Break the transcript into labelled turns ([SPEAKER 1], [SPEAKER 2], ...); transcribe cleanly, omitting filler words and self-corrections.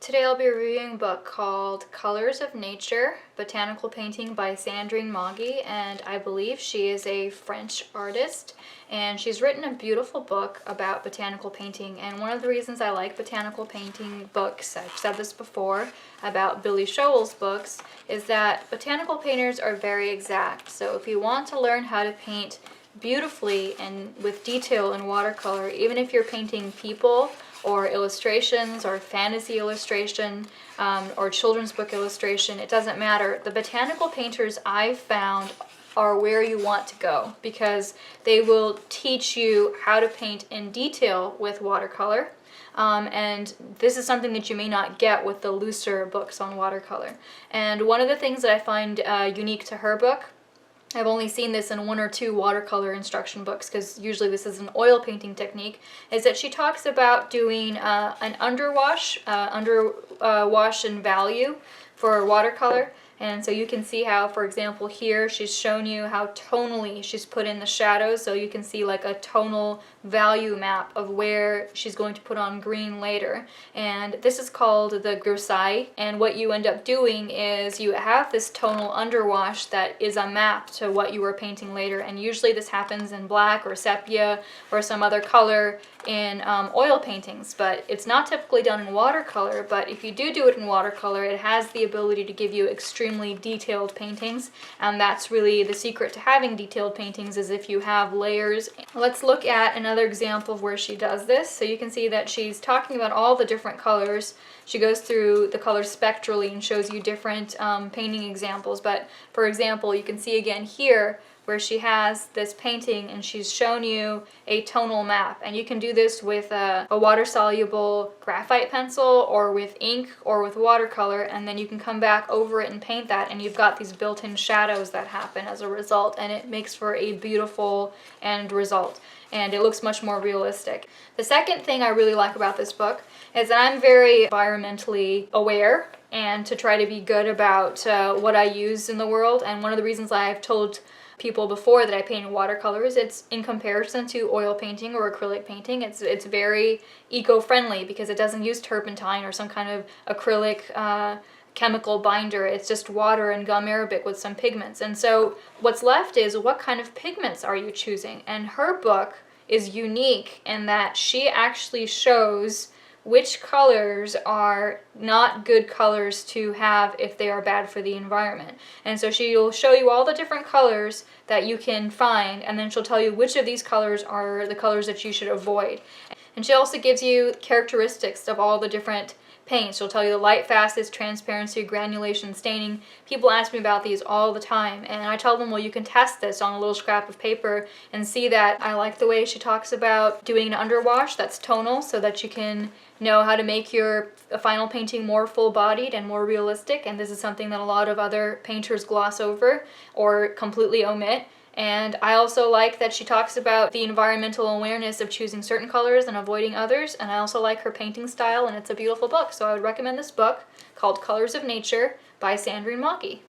[SPEAKER 1] Today I'll be reviewing a book called Colors of Nature, Botanical Painting by Sandrine Maugy, and I believe she is a French artist, and she's written a beautiful book about botanical painting. And one of the reasons I like botanical painting books, I've said this before about Billy Shoal's books, is that botanical painters are very exact. So if you want to learn how to paint beautifully and with detail in watercolor, even if you're painting people or illustrations or fantasy illustration or children's book illustration, it doesn't matter. The botanical painters I've found are where you want to go because they will teach you how to paint in detail with watercolor. And this is something that you may not get with the looser books on watercolor. And one of the things that I find unique to her book, I've only seen this in one or two watercolor instruction books because usually this is an oil painting technique, is that she talks about doing an underwash in value for watercolor. And so you can see how, for example, here she's shown you how tonally she's put in the shadows, so you can see like a tonal value map of where she's going to put on green later. And this is called the grisaille, and what you end up doing is you have this tonal underwash that is a map to what you were painting later, and usually this happens in black or sepia or some other color in oil paintings, but it's not typically done in watercolor. But if you do it in watercolor, it has the ability to give you extremely detailed paintings, and that's really the secret to having detailed paintings, is if you have layers. Let's look at another example of where she does this. So you can see that she's talking about all the different colors. She goes through the colors spectrally and shows you different painting examples. But for example, you can see again here where she has this painting and she's shown you a tonal map, and you can do this with a water-soluble graphite pencil or with ink or with watercolor, and then you can come back over it and paint that, and you've got these built-in shadows that happen as a result, and it makes for a beautiful end result, and it looks much more realistic. The second thing I really like about this book is that I'm very environmentally aware and to try to be good about what I use in the world, and one of the reasons I've told people before that I paint in watercolors, it's in comparison to oil painting or acrylic painting, it's very eco-friendly because it doesn't use turpentine or some kind of acrylic chemical binder. It's just water and gum arabic with some pigments. And so what's left is, what kind of pigments are you choosing? And her book is unique in that she actually shows which colors are not good colors to have if they are bad for the environment. And so she'll show you all the different colors that you can find, and then she'll tell you which of these colors are the colors that you should avoid. And she also gives you characteristics of all the different paints. She'll tell you the light, fastest, transparency, granulation, staining. People ask me about these all the time, and I tell them, well, you can test this on a little scrap of paper and see that I like the way she talks about doing an underwash that's tonal, so that you can know how to make your final painting more full-bodied and more realistic. And this is something that a lot of other painters gloss over or completely omit. And I also like that she talks about the environmental awareness of choosing certain colors and avoiding others. And I also like her painting style, and it's a beautiful book. So I would recommend this book called Colors of Nature by Sandrine Maugy.